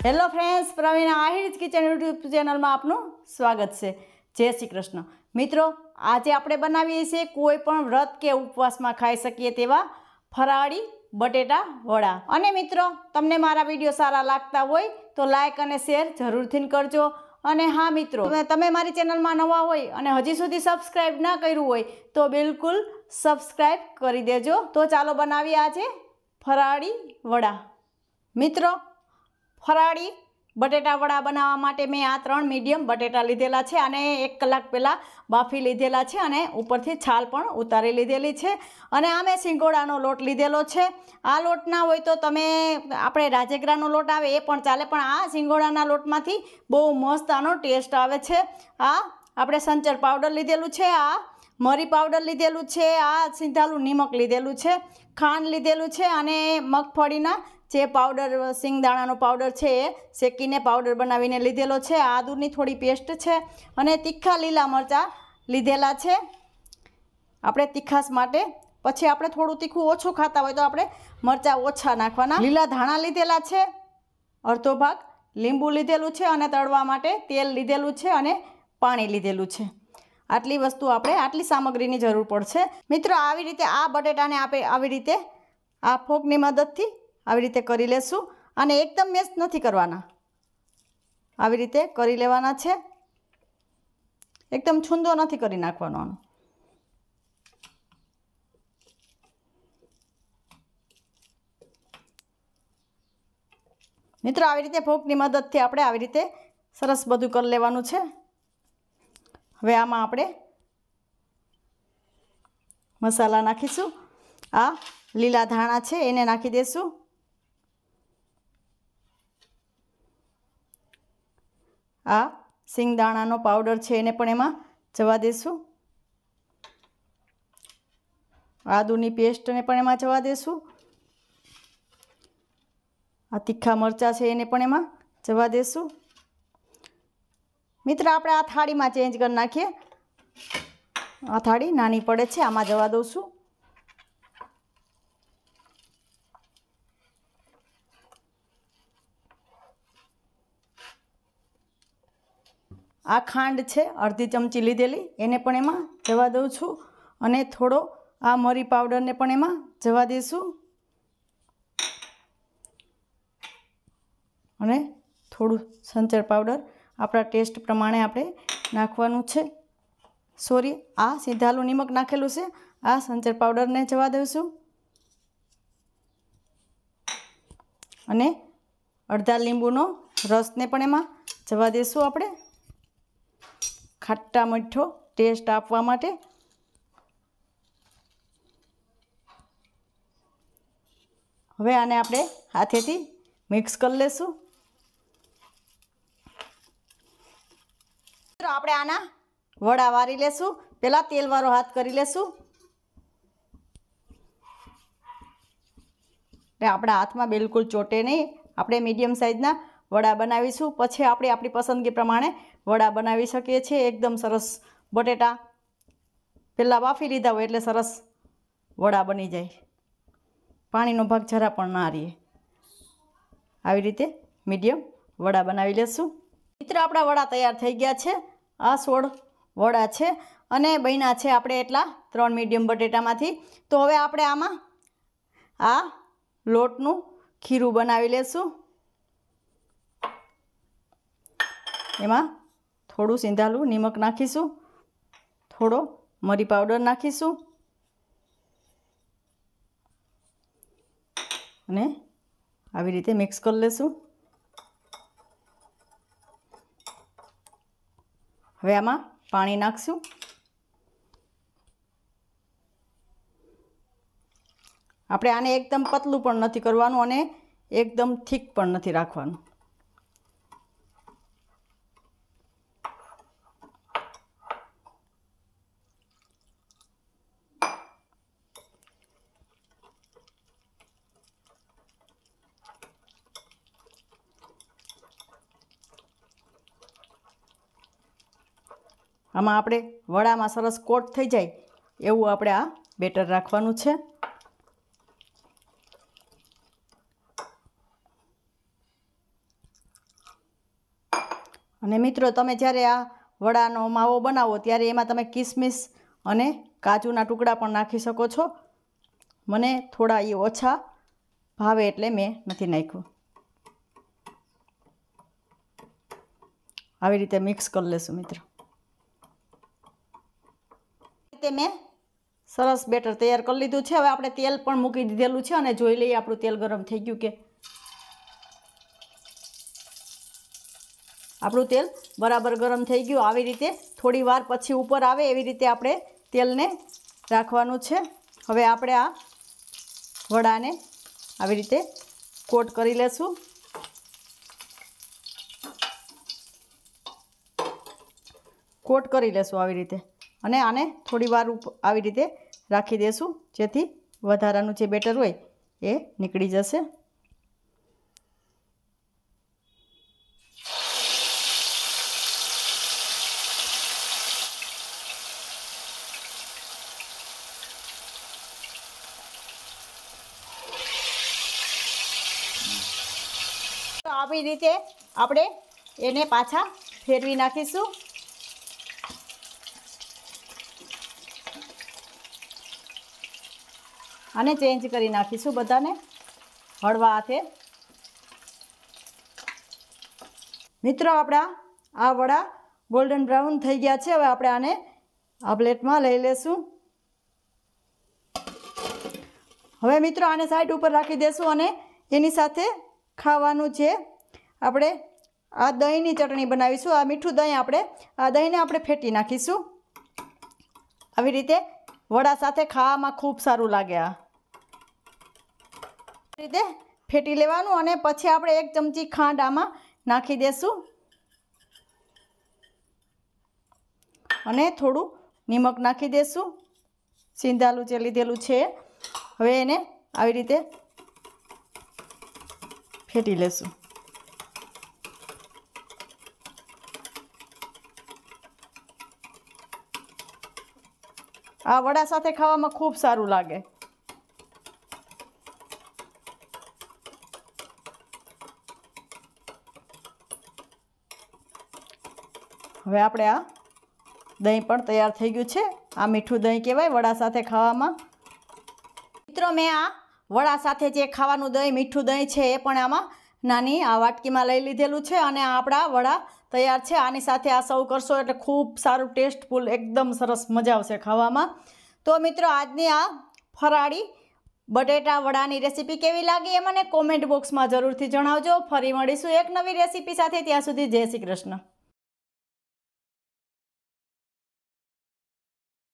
Hello friends, Praveen Ahir kitchen YouTube channel में आपनु स्वागत है। जय श्री कृष्ण। मित्रों, आज आपणे बनावीए छीए कोईपण व्रत के उपवास में खाई सकीए तेवा फराળી बटेटा वड़ा। अने मित्रों, तमने मारा विडियो सारा लागता होय तो लाइक अने शेर जरूरथी करजो। अने हाँ मित्रों, तमे मारी चेनल में नवा होय अने हजी सुधी सब्सक्राइब ना कर्युं होय तो बिल्कुल सब्सक्राइब करी देजो। तो चालो बनावीए आजे फराળી वड़ा। मित्रों, फराળી बटेटा वड़ा बनावा माटे मैं आ 3 मीडियम बटेटा लीधेला छे अने 1 कलाक पहला बाफी लीधेला छे अने उपरथी छाल पण उतारी लीधेली छे। अने आ मैं सिंगोड़ानो लोट लीधेलो छे। आ लोट ना होय तो तमे आपणे राजेगरानो लोट आवे ए पण चाले, पण आ सिंगोड़ाना लोटमांथी बहु मस्त आनो टेस्ट आवे छे। आ आपणे संचर पाउडर लीधेलुं छे, आ मरी पाउडर लीधेलुं छे, आ सीधालुं निमक लीधेलुं छे, खांड लीधेलुं छे अने मगफळीना जे पाउडर सिंगदाणानो पाउडर छे शेकीने पाउडर बनावीने लीधेलो छे। आदुनी थोड़ी पेस्ट छे अने तीखा लीला मरचा लीधेला छे आपणे तीखास माटे। पछी आपणे थोड़ुं तीखुं ओछुं खाता होय तो आपणे मरचा ओछा नाखवाना। लीला धाणा लीधेला छे, अर्धो भाग લીંબુ લીધેલું છે અને તળવા માટે તેલ લીધેલું છે અને પાણી લીધેલું છે। આટલી વસ્તુ આપણે આટલી સામગ્રીની જરૂર પડશે। મિત્રો, આવી રીતે આ બટેટાને આપણે આવી રીતે આ ફોકની મદદથી આવી રીતે કરી લેશું અને એકદમ મેશ નથી કરવાના, આવી રીતે કરી લેવાના છે। એકદમ છૂંદો નથી કરી નાખવાનો આનો। મિત્રો, આવી રીતે ફોકની મદદથી આપણે આવી રીતે સરસ બધું કરી લેવાનું છે। હવે આમાં આપણે મસાલા નાખીશું। આ લીલા ધાણા છે એને નાખી દેશું। आ सिंगदाणानो पाउडर है एने पण एमां जवा देशुं। आदुनी पेस्ट ने पण एमां जवा देशुं। आ तीखा मरचा है एने पण एमां जवा देशुं। मित्र, आपणे आ थाळी में चेन्ज कर नाखीए। आ थाळी नानी पड़े छे, आमां जवा दऊं छुं। आ खांड है अर्धी चमची लीधेली एने पण एमां जवा दऊं छुं अने थोड़ो आ मरी पाउडर ने पण एमां जवा देशुं अने थोड़ुं संचर पाउडर आपणा टेस्ट प्रमाणे आपणे नाखवानुं छे। सॉरी, आ सीधालुं निमक नाखेलुं छे। आ संचर पाउडर ने जवा दईशुं अने अर्धा લીંબુનો रस ने पण एमां जवा देशुं आपणे खाटा मीठो टेस्ट आपवा माटे। हवे आने आपणे हाथेथी मिक्स कर लेशुं। तो आपणे आना वड़ा वारी लेशुं। पहेला तेलवाळो हाथ करी लेशुं। आपणा हाथमां बिल्कुल चोटे नहीं। आपणे मीडियम साइजना वड़ा बनावीशुं। पछी आपणे आपणी पसंदगी प्रमाणे वड़ा बनावी शकीए छीए। एकदम सरस बटेटा पहेला बाफी लीधा होय एटले सरस वड़ा बनी जाय, पाणीनो भाग जरा पण ना रहे। આવી રીતે મીડિયમ વડા બનાવી લેશું। મિત્રો, આપણા વડા તૈયાર થઈ ગયા છે। આ 16 વડા છે અને બન્યા છે આપણે એટલા 3 મીડિયમ બટેટામાંથી। તો હવે આપણે આમાં આ લોટનું ખીરું બનાવી લેશું। એમાં થોડું સિંધાલું નિમક નાખીશું, થોડો મરી પાવડર નાખીશું અને આવી રીતે મિક્સ કરી લેશું। હવે આમાં પાણી નાખશું। આપણે આને એકદમ પતલું પણ નથી કરવાનું અને એકદમ થીક પણ નથી રાખવાનું। आमां आपणे वड़ामां सरस कोट थई जाय एवुं आपणे आ बेटर राखवानुं छे। અને મિત્રો તમે જ્યારે આ વડાનો માવો બનાવો ત્યારે એમાં તમે કિસમિસ અને કાજુના ટુકડા પણ નાખી શકો છો. મને થોડા એ ઓછા ભાવે એટલે મેં નથી નાખ્યું. આવી રીતે મિક્સ કરી લેશું મિત્રો. રીતે મેં સરસ બેટર તૈયાર કરી લીધું છે. હવે આપણે તેલ પણ મૂકી દીધેલું છે અને જોઈ લઈએ આપણું તેલ ગરમ થઈ ગયું કે. આપણું તેલ બરાબર ગરમ થઈ ગયું. આવી રીતે થોડી વાર પછી ઉપર આવે એવી રીતે આપણે તેલને રાખવાનું છે. હવે આપણે આ વડાને આવી રીતે કોટ કરી લેશું. કોટ કરી લેશું આવી રીતે અને આને થોડી વાર આવી રીતે રાખી દેશું જેથી વધારાનું જે બેટર હોય એ નીકળી જશે. તો આવી રીતે આપણે એને પાછા ફેરવી નાખીશું. આને ચેન્જ કરી નાખીશું બધાને હળવા હાથે. મિત્રો આપણા આ વડા ગોલ્ડન બ્રાઉન થઈ ગયા છે. હવે આપણે આને આ પ્લેટમાં લઈ લેશું. હવે મિત્રો આને સાઈડ ઉપર રાખી દેશું અને એની સાથે ખાવાનું છે આપણે આ દહીંની ચટણી બનાવીશું. આ મીઠું દહીં આ દહીંને આપણે ફેટી નાખીશું. આવી રીતે વડા સાથે ખાવામાં ખૂબ સારું લાગે. આ રીતે ફેટી લેવાનું અને પછી આપણે 1 ચમચી ખાંડ આમાં નાખી દેશું અને થોડું નિમક નાખી દેશું. સિંધાલું જે લીધેલું છે. હવે એને આવી રીતે ફેટી લેશું. આ વડા સાથે ખાવામાં ખૂબ સારું લાગે. હવે આપણે આ દહીં પણ તૈયાર થઈ ગયું છે. આ મીઠું દહીં કહેવાય વડા સાથે ખાવામાં. મિત્રો મેં આ વડા સાથે જે ખાવાનું દહીં મીઠું દહીં છે એ પણ આમાં નાની આ વાટકીમાં લઈ લીધેલું છે અને આપણા વડા તૈયાર છે. આની સાથે આ સર્વ કરશો એટલે ખૂબ સારું ટેસ્ટફુલ એકદમ સરસ મજા આવશે ખાવામાં. તો મિત્રો આજની આ ફરાળી બટેટા વડાની રેસીપી કેવી લાગી એ મને કોમેન્ટ બોક્સમાં જરૂરથી જણાવજો. ફરી મળીશું એક નવી રેસીપી સાથે. ત્યાં સુધી જય શ્રી કૃષ્ણ.